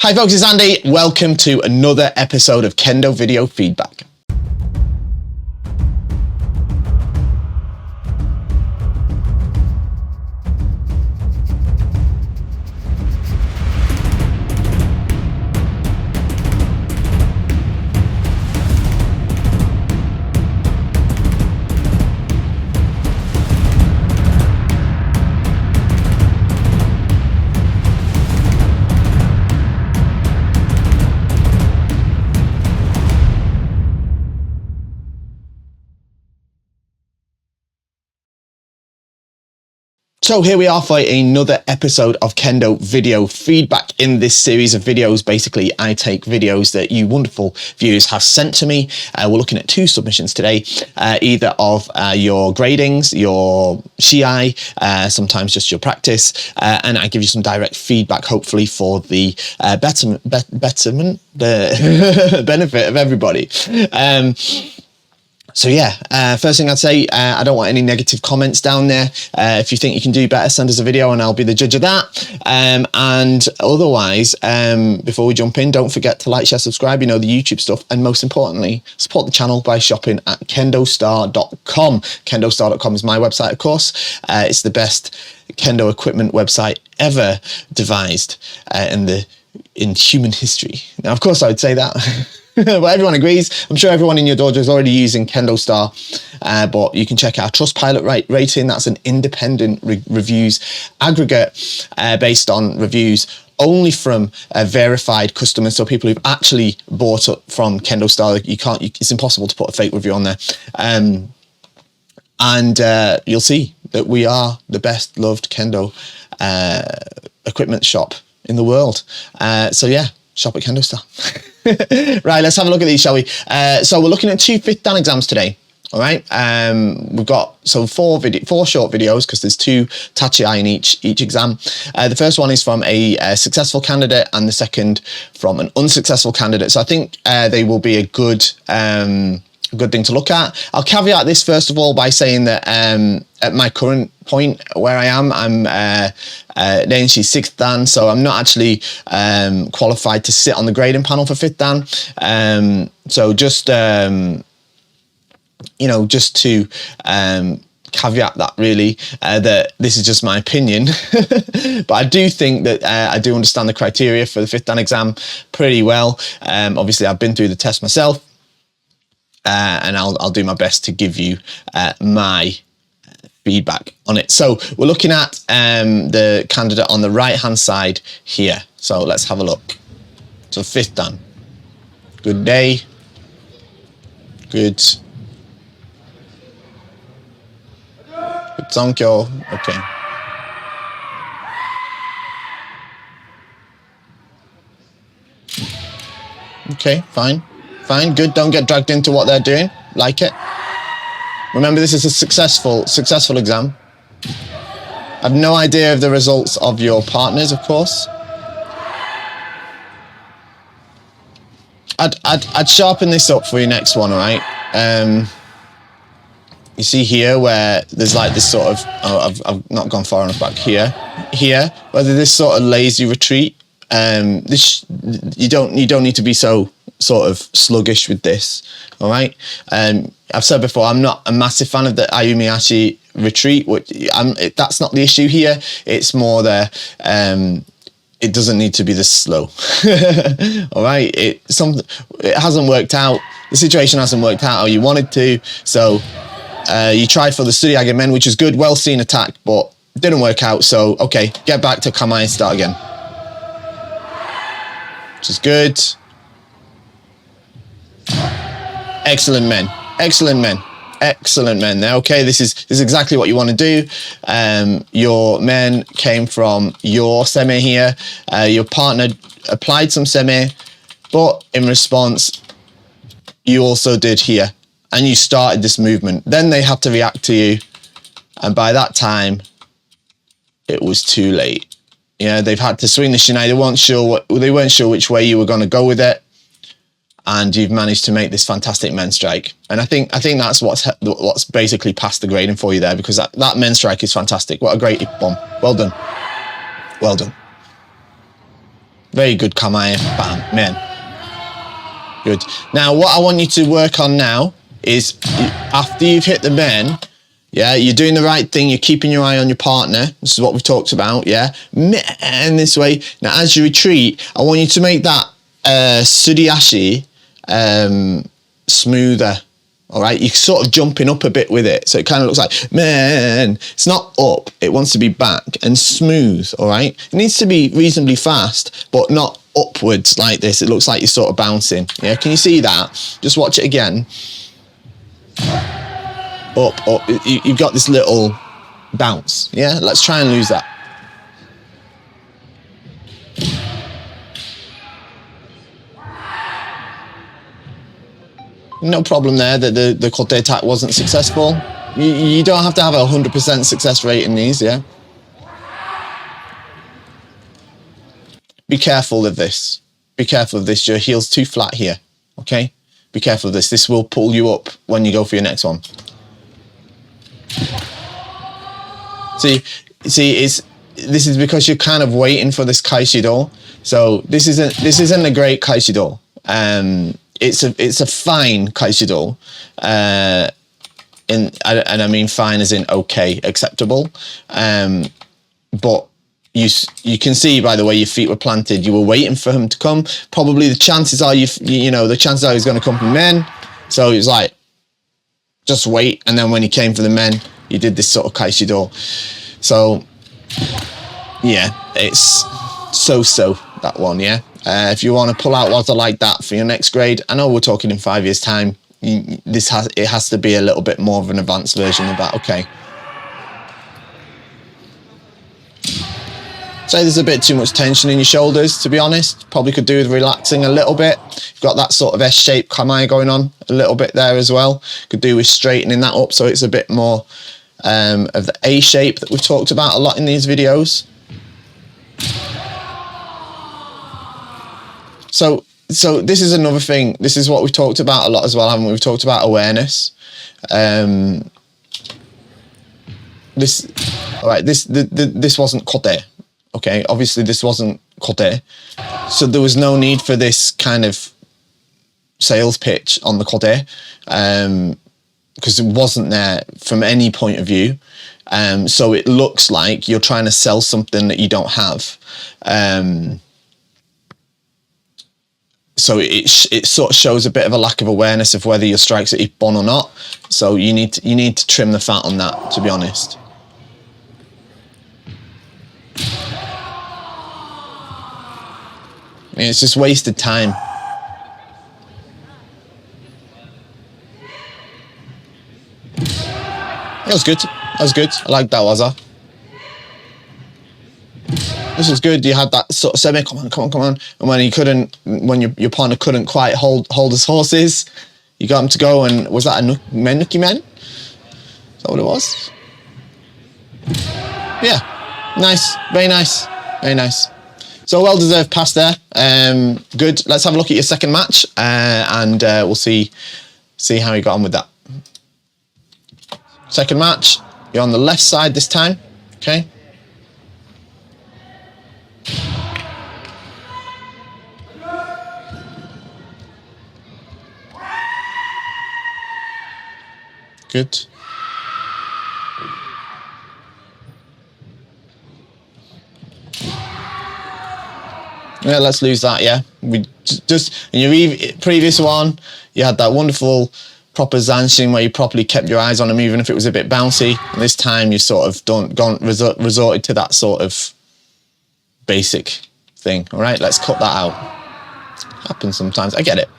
Hi folks, it's Andy. Welcome to another episode of Kendo Video Feedback. So here we are for another episode of Kendo Video Feedback. In this series of videos, basically, I take videos that you wonderful viewers have sent to me. We're looking at two submissions today, either of your gradings, your Shiai, sometimes just your practice, and I give you some direct feedback, hopefully for the betterment, the benefit of everybody. So yeah, first thing I'd say, I don't want any negative comments down there. If you think you can do better, send us a video and I'll be the judge of that. And otherwise, before we jump in, don't forget to like, share, subscribe, you know, the YouTube stuff. And most importantly, support the channel by shopping at KendoStar.com. KendoStar.com is my website, of course. It's the best Kendo equipment website ever devised in human history. Now, of course, I would say that. But everyone agrees. I'm sure everyone in your dojo is already using KendoStar, but you can check our Trustpilot rating. That's an independent reviews aggregate based on reviews only from verified customers, so people who've actually bought up from KendoStar. It's impossible to put a fake review on there. And you'll see that we are the best loved Kendo equipment shop in the world. So yeah, shop at KendoStar. Right, let's have a look at these, shall we? So we're looking at two 5th Dan exams today. All right, we've got four short videos because there's two tachi in each exam. The first one is from a successful candidate and the second from an unsuccessful candidate. So I think they will be a good thing to look at. I'll caveat this first of all by saying that at my current point where I am, I'm Nenshi 6th Dan, so I'm not actually qualified to sit on the grading panel for 5th Dan. So just you know, just to caveat that really, that this is just my opinion. But I do think that I do understand the criteria for the 5th Dan exam pretty well. Obviously I've been through the test myself. And I'll do my best to give you my feedback on it. So we're looking at the candidate on the right hand side here. So let's have a look. So 5th Dan. Good day. Good Sankyo. Okay. Okay, fine. Fine, good. Don't get dragged into what they're doing. Like it. Remember, this is a successful exam. I have no idea of the results of your partners, of course. I'd sharpen this up for your next one, all right? You see here where there's like this sort of, I've not gone far enough back here, where there's this sort of lazy retreat. You don't need to be so sort of sluggish with this, all right? I've said before, I'm not a massive fan of the Ayumiashi retreat. That's not the issue here. It's more it doesn't need to be this slow. All right, it hasn't worked out. The situation hasn't worked out how you wanted to. So you tried for the Tsuriyage men, which is good, well seen attack, but it didn't work out. So okay, get back to Kamae and start again, which is good. Excellent men. Excellent men. Excellent men there. Okay, this is exactly what you want to do. Your men came from your seme here. Your partner applied some seme, but in response, you also did here. And you started this movement. Then they had to react to you. And by that time, it was too late. Yeah, they've had to swing the shinai. They weren't sure which way you were going to go with it. And you've managed to make this fantastic men strike. And I think that's what's basically passed the grading for you there, because that men strike is fantastic. What a great bomb. Well done. Well done. Very good kamae. Bam, men. Good. Now, what I want you to work on now is after you've hit the men, yeah, you're doing the right thing. You're keeping your eye on your partner. This is what we've talked about, yeah. And this way. Now, as you retreat, I want you to make that suriashi smoother. All right, you're sort of jumping up a bit with it, so it kind of looks like man. It's not up; it wants to be back and smooth. All right, it needs to be reasonably fast, but not upwards like this. It looks like you're sort of bouncing. Yeah, can you see that? Just watch it again. Up. You've got this little bounce. Yeah, let's try and lose that. No problem there that the kote attack wasn't successful. You don't have to have a 100% success rate in these, yeah? Be careful of this. Be careful of this. Your heel's too flat here, okay? Be careful of this. This will pull you up when you go for your next one. See, this is because you're kind of waiting for this kaishido. So this isn't a great kaishido. It's a fine kaishido, and I mean fine as in okay, acceptable. But you can see by the way your feet were planted, you were waiting for him to come. Probably the chances are the chances are he's going to come from men. So he was like, just wait, and then when he came for the men, you did this sort of kaishido. So yeah, it's so that one, yeah. If you want to pull out water like that for your next grade, I know we're talking in 5 years' time. It has to be a little bit more of an advanced version of that. Okay. So there's a bit too much tension in your shoulders, to be honest. Probably could do with relaxing a little bit. You've got that sort of S-shaped kamae going on a little bit there as well. Could do with straightening that up so it's a bit more of the A shape that we've talked about a lot in these videos. So this is another thing. This is what we've talked about a lot as well, haven't we? We've talked about awareness. This wasn't kote. Okay, obviously this wasn't kote. So there was no need for this kind of sales pitch on the kote, because it wasn't there from any point of view. So it looks like you're trying to sell something that you don't have. So it sort of shows a bit of a lack of awareness of whether your strikes are ippon or not. So you need to trim the fat on that, to be honest. I mean, it's just wasted time. That was good. That was good. I like that waza. This is good. You had that sort of semi, come on. And when your partner couldn't quite hold his horses, you got him to go, and was that a nuki men? Is that what it was? Yeah. Nice. Very nice. Very nice. So well-deserved pass there. Good. Let's have a look at your second match, and we'll see how you got on with that. Second match. You're on the left side this time. Okay. Good. Yeah, let's lose that, yeah. We just in your previous one, you had that wonderful proper zanshin where you properly kept your eyes on him even if it was a bit bouncy. And this time you sort of resorted to that sort of basic thing. All right, let's cut that out. Happens sometimes, I get it.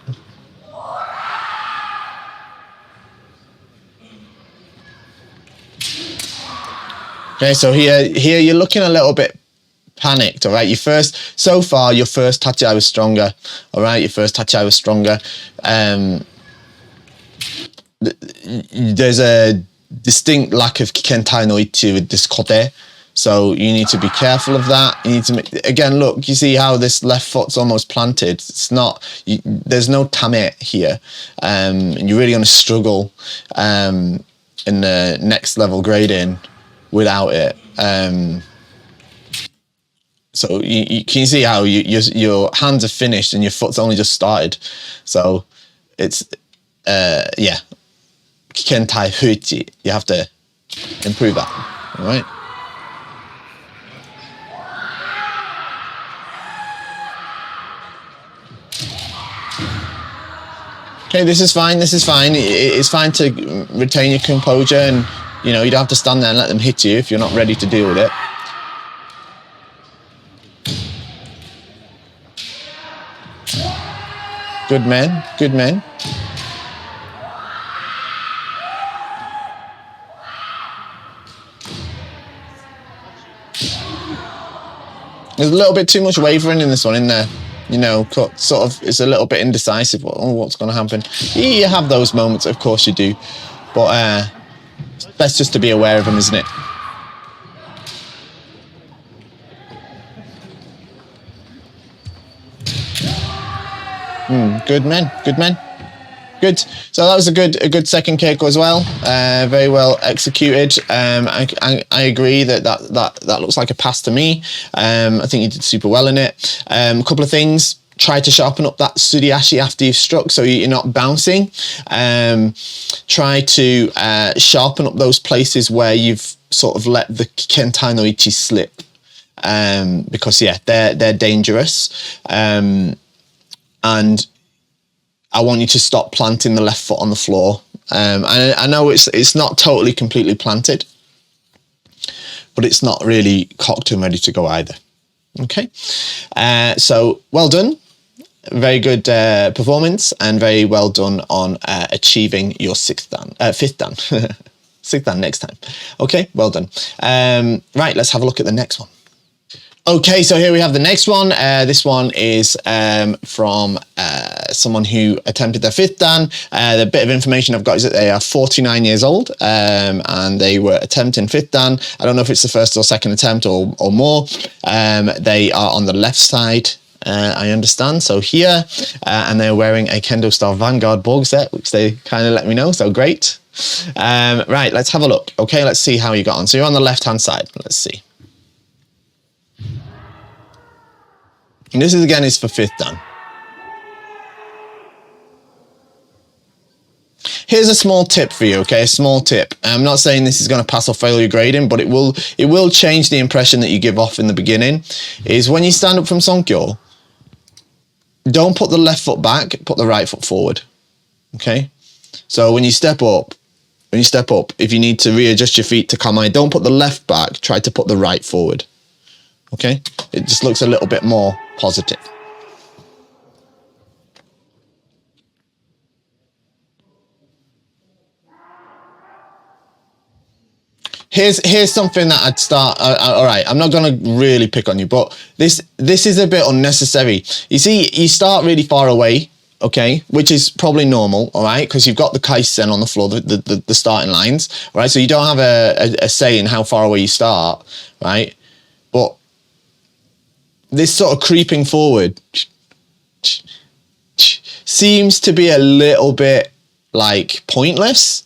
Okay, so here you're looking a little bit panicked, all right? Your first tachi was stronger, all right? Your first tachi was stronger. There's a distinct lack of kikentai no ichi with this kote, so you need to be careful of that. You need to again, look, you see how this left foot's almost planted. It's not, there's no tame here, and you're really going to struggle in the next level grading without it. So you can see how your hands are finished and your foot's only just started. So it's yeah, kentai huchi. You have to improve that. All right. Okay, this is fine. This is fine. It's fine to retain your composure, and you know you don't have to stand there and let them hit you if you're not ready to deal with it. Good men. Good men. There's a little bit too much wavering in this one, isn't there? You know, sort of, it's a little bit indecisive. Oh, what's going to happen? You have those moments, of course you do. But best just to be aware of them, isn't it? Good men, good men. Good. So that was a good second keiko as well. Very well executed. I agree that looks like a pass to me. I think you did super well in it. A couple of things. Try to sharpen up that suriashi after you've struck, so you're not bouncing. Try to sharpen up those places where you've sort of let the kentai no ichi slip, because yeah, they're dangerous. And I want you to stop planting the left foot on the floor. I know it's not totally completely planted, but it's not really cocked and ready to go either. Okay, so well done. Very good performance, and very well done on achieving your fifth dan. Sixth dan next time. Okay, well done. Right, let's have a look at the next one. Okay, so here we have the next one. This one is from someone who attempted their fifth dan. The bit of information I've got is that they are 49 years old, and they were attempting fifth dan. I don't know if it's the first or second attempt or more. They are on the left side, I understand. So here, and they're wearing a KendoStar Vanguard borg set, which they kind of let me know, so great. Right, let's have a look. Okay, let's see how you got on. So you're on the left-hand side. Let's see. And this is again is for fifth dan. Here's a small tip for you, okay? A small tip. I'm not saying this is going to pass or fail your grading, but it will change the impression that you give off in the beginning. Is when you stand up from Sonkyo, don't put the left foot back, put the right foot forward. Okay? So when you step up, if you need to readjust your feet to kamae, don't put the left back, try to put the right forward. Okay? It just looks a little bit more positive. Here's something that I'd start. All right, I'm not going to really pick on you, but this is a bit unnecessary. You see, you start really far away, okay, which is probably normal, all right, because you've got the kaisen on the floor, the starting lines, all right, so you don't have a say in how far away you start, right? But this sort of creeping forward seems to be a little bit like pointless.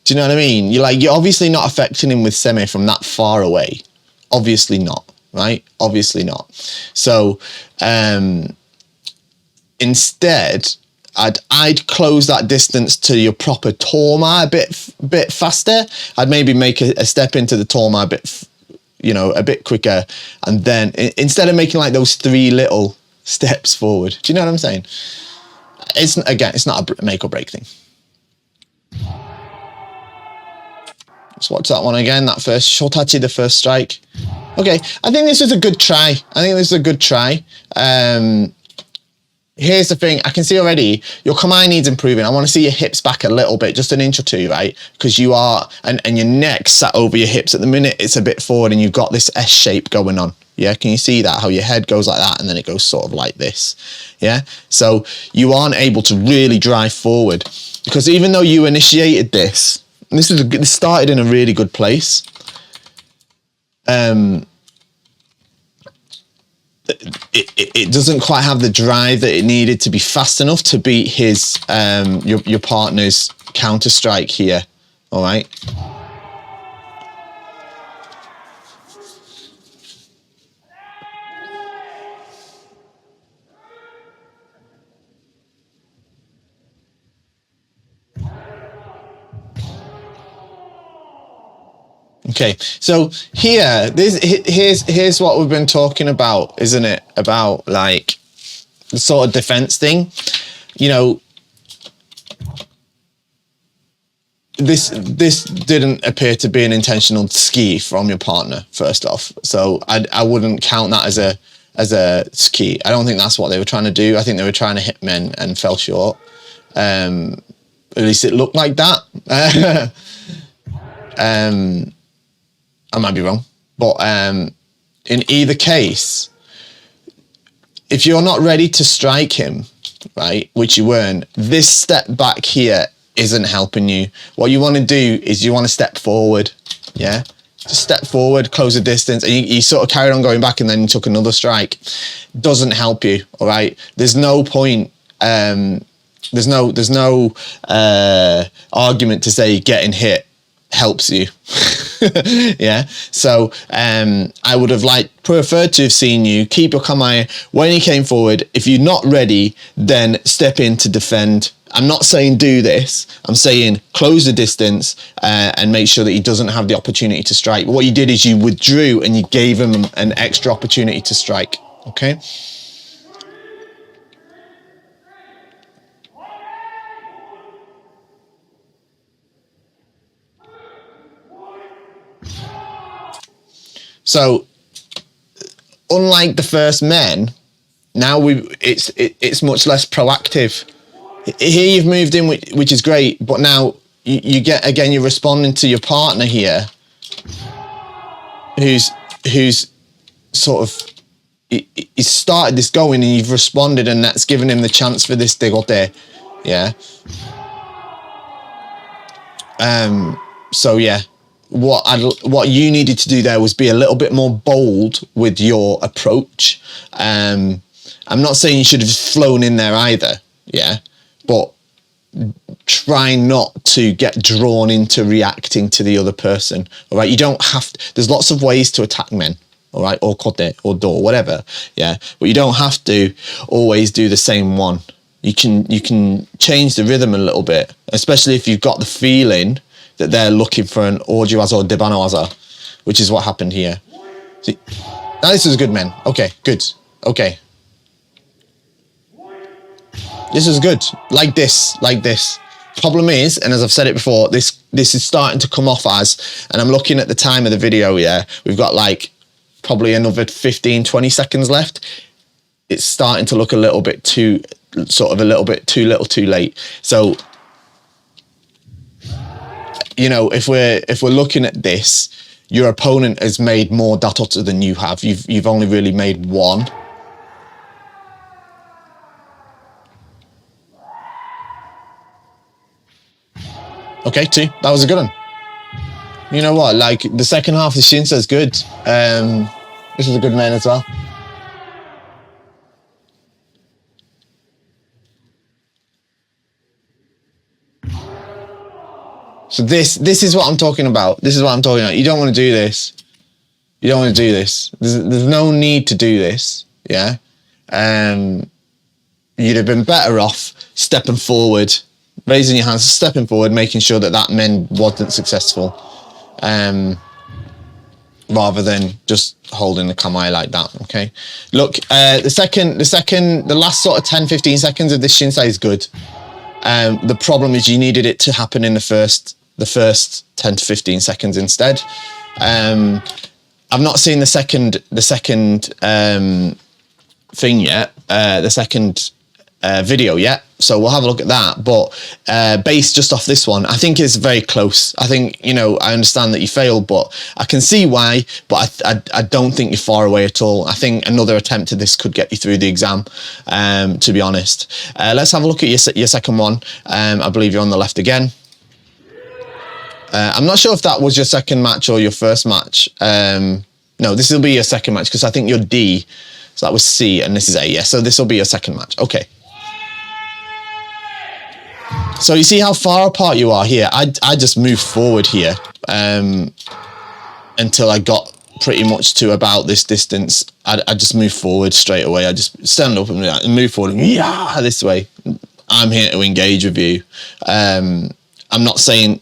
Do you know what I mean? You're obviously not affecting him with semi from that far away. Obviously not, right? Obviously not. So instead, I'd close that distance to your proper torma a bit faster. I'd maybe make a step into the torma a bit quicker, and then instead of making like those three little steps forward. Do you know what I'm saying? It's not a make or break thing. Let's watch that one again. That first shotachi, the first strike. Okay, I think this was a good try. Here's the thing. I can see already your kamae needs improving. I want to see your hips back a little bit, just an inch or two, right? Because you are, and your neck sat over your hips. At the minute, it's a bit forward, and you've got this S shape going on. Yeah, can you see that? How your head goes like that, and then it goes sort of like this. Yeah, so you aren't able to really drive forward, because even though you initiated this, this started in a really good place. It doesn't quite have the drive that it needed to be fast enough to beat his your partner's counter strike here. All right. Okay, so here's what we've been talking about, isn't it? About like the sort of defense thing, you know. This didn't appear to be an intentional ski from your partner, first off. So I wouldn't count that as a ski. I don't think that's what they were trying to do. I think they were trying to hit men and fell short. At least it looked like that. I might be wrong, but in either case, if you're not ready to strike him, right, which you weren't, this step back here isn't helping you. What you want to do is you want to step forward, yeah? Just step forward, close the distance, and you sort of carried on going back and then you took another strike. Doesn't help you, all right? There's no point, there's no argument to say getting hit helps you. Yeah, so I would have preferred to have seen you keep your kamae when he came forward. If you're not ready, then step in to defend. I'm not saying do this, I'm saying close the distance and make sure that he doesn't have the opportunity to strike. But what you did is you withdrew and you gave him an extra opportunity to strike. Okay. So, unlike the first men, now it's much less proactive. Here you've moved in, which is great, but now you get, again, you're responding to your partner here, who's sort of he started this going, and you've responded, and that's given him the chance for this degote, yeah. So yeah. What you needed to do there was be a little bit more bold with your approach. I'm not saying you should have flown in there either, yeah, but try not to get drawn into reacting to the other person, all right? You don't have to, there's lots of ways to attack men, all right, or kote, or do, whatever, yeah, but you don't have to always do the same one. You can change the rhythm a little bit, especially if you've got the feeling that they're looking for an ojiwaza or debanawaza, which is what happened here. See, now this is good, men. Okay, good. Okay. This is good. Like this. Problem is, and as I've said it before, this is starting to come off as, and I'm looking at the time of the video, yeah, we've got like probably another 15, 20 seconds left. It's starting to look a little bit too, sort of a little bit too little too late. So, you know, if we're looking at this, your opponent has made more datotsu than you have. You've only really made one. Okay, two. That was a good one. You know what? Like the second half of the Shinsa is good. This was a good man as well. So this is what I'm talking about. This is what I'm talking about. You don't want to do this. You don't want to do this. There's no need to do this. Yeah. You'd have been better off stepping forward, raising your hands, stepping forward, making sure that men wasn't successful, rather than just holding the kamae like that. Okay. Look, the last sort of 10, 15 seconds of this shinsai is good. The problem is you needed it to happen in the first 10 to 15 seconds instead. I've not seen the second thing yet, the second video yet, so we'll have a look at that. But based just off this one, I think it's very close. I think, you know, I understand that you failed, but I can see why, but I don't think you're far away at all. I think another attempt at this could get you through the exam, to be honest. Let's have a look at your second one. I believe you're on the left again. I'm not sure if that was your second match or your first match. No, this will be your second match, because I think you're D, so that was C, and this is A. Yeah, so this will be your second match. Okay. So you see how far apart you are here. I just moved forward here until I got pretty much to about this distance. I just moved forward straight away. I just stand up and move forward. Yeah, this way. I'm here to engage with you. I'm not saying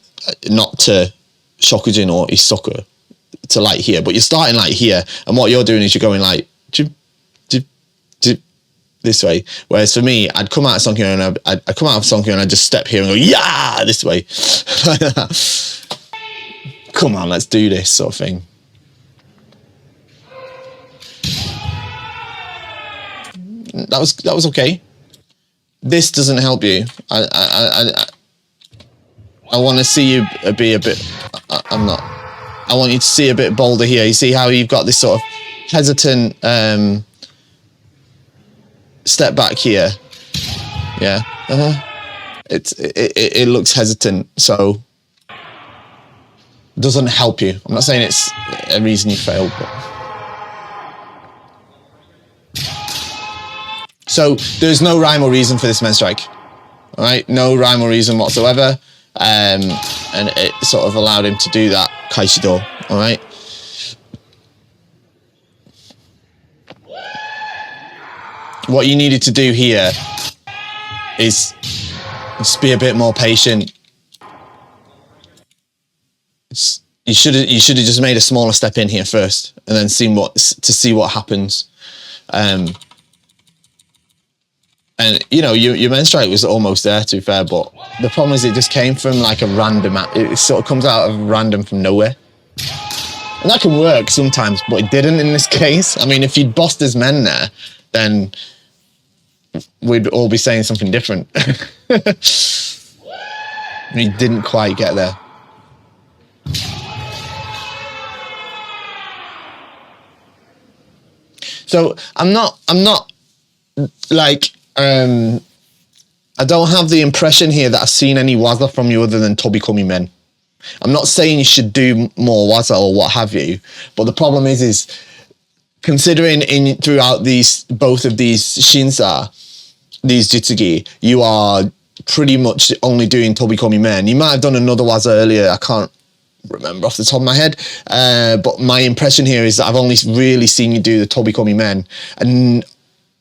not to shokujin or isoku. to like here, but you're starting like here, and what you're doing is you're going like this way. Whereas for me, I'd come out of Song Hyo and I'd come out of Song Hyo and I'd just step here and go, yeah, this way. Come on, let's do this sort of thing. That was okay. This doesn't help you. I want to see you be a bit. I want you to see a bit bolder here. You see how you've got this sort of hesitant step back here. Yeah. It looks hesitant, so doesn't help you. I'm not saying it's a reason you failed, but. So there's no rhyme or reason for this men strike. All right, no rhyme or reason whatsoever. And it sort of allowed him to do that kaishido. All right. What you needed to do here is just be a bit more patient. You should have just made a smaller step in here first, and then see what happens. And you know, your men strike was almost there, to be fair, but the problem is it just came from like a random. It sort of comes out of random from nowhere, and that can work sometimes, but it didn't in this case. I mean, if you'd bossed his men there, then we'd all be saying something different. He didn't quite get there. So I'm not like I don't have the impression here that I've seen any waza from you other than Tobikomi men. I'm not saying you should do more waza or what have you, but the problem is considering throughout both of these shinsa, these jitsugi, you are pretty much only doing Tobikomi men. You might have done another waza earlier. I can't remember off the top of my head, but my impression here is that I've only really seen you do the Tobikomi men, and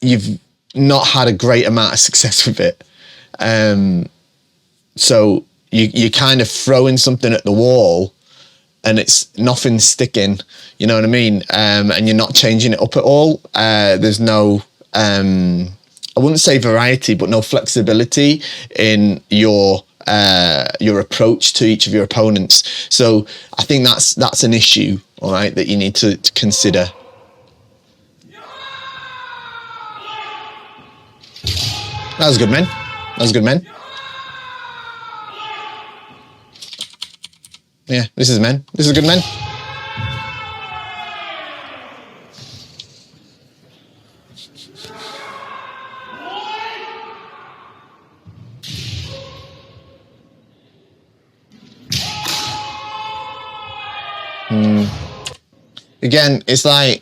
you've not had a great amount of success with it. So you're kind of throwing something at the wall and it's nothing sticking, you know what I mean? And you're not changing it up at all. There's no, I wouldn't say variety, but no flexibility in your approach to each of your opponents. So I think that's an issue, all right, that you need to consider. That was good, man. That was good, man. Yeah, this is men. This is good, men. Again, it's like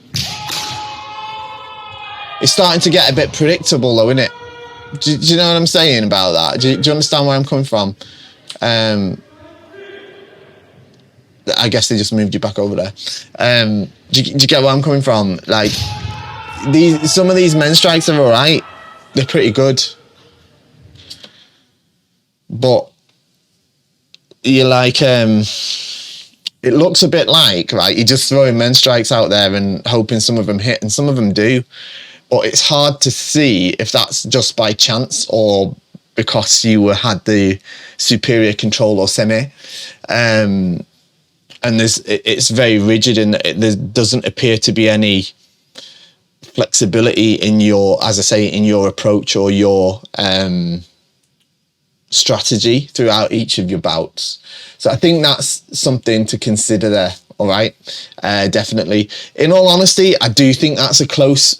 it's starting to get a bit predictable, though, isn't it? Do you know what I'm saying about that? Do you understand where I'm coming from? I guess they just moved you back over there. Do you get where I'm coming from? Like, some of these men strikes are all right. They're pretty good. But you're like, it looks a bit like, right, you're just throwing men strikes out there and hoping some of them hit, and some of them do. But it's hard to see if that's just by chance or because you had the superior control or semi. And it's very rigid in that there doesn't appear to be any flexibility in your, as I say, in your approach or your strategy throughout each of your bouts. So I think that's something to consider there. All right, definitely. In all honesty, I do think that's a close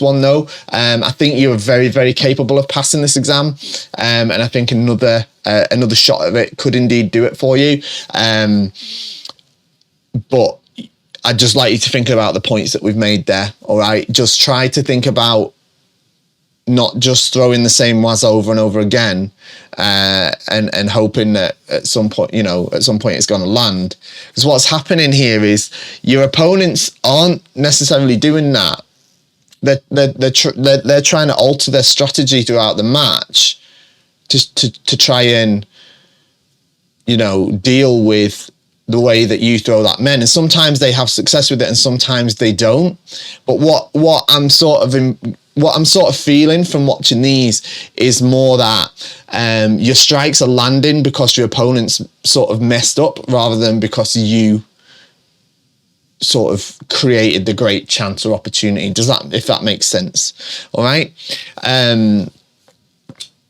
one, though. I think you're very, very capable of passing this exam, and I think another shot of it could indeed do it for you. But I'd just like you to think about the points that we've made there. All right, just try to think about not just throwing the same waza over and over again, and hoping that at some point it's going to land. Because what's happening here is your opponents aren't necessarily doing that. They're trying to alter their strategy throughout the match to try and deal with the way that you throw that men, and sometimes they have success with it and sometimes they don't. But what I'm sort of feeling from watching these is more that your strikes are landing because your opponent's sort of messed up, rather than because you sort of created the great chance or opportunity. If that makes sense? All right.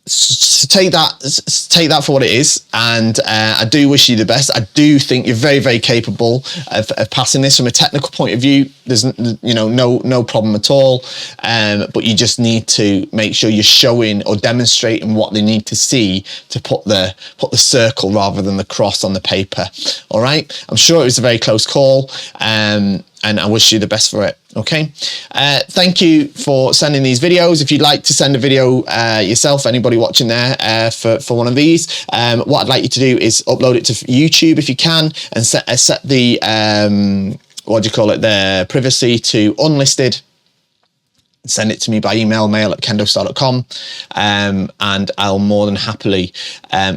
So take that for what it is, and I do wish you the best. I do think you're very, very capable of passing this. From a technical point of view, there's no problem at all, but you just need to make sure you're showing or demonstrating what they need to see to put the circle rather than the cross on the paper. All right, I'm sure it was a very close call, and I wish you the best for it. Okay, thank you for sending these videos. If you'd like to send a video yourself, anybody watching there, for one of these, what I'd like you to do is upload it to YouTube if you can, and set the what do you call it, the privacy to unlisted. Send it to me by email, mail@KendoStar.com, and I'll more than happily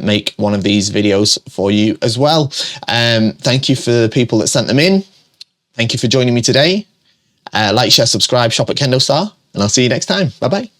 make one of these videos for you as well. Thank you for the people that sent them in. Thank you for joining me today. Like, share, subscribe, shop at KendoStar, and I'll see you next time. Bye-bye.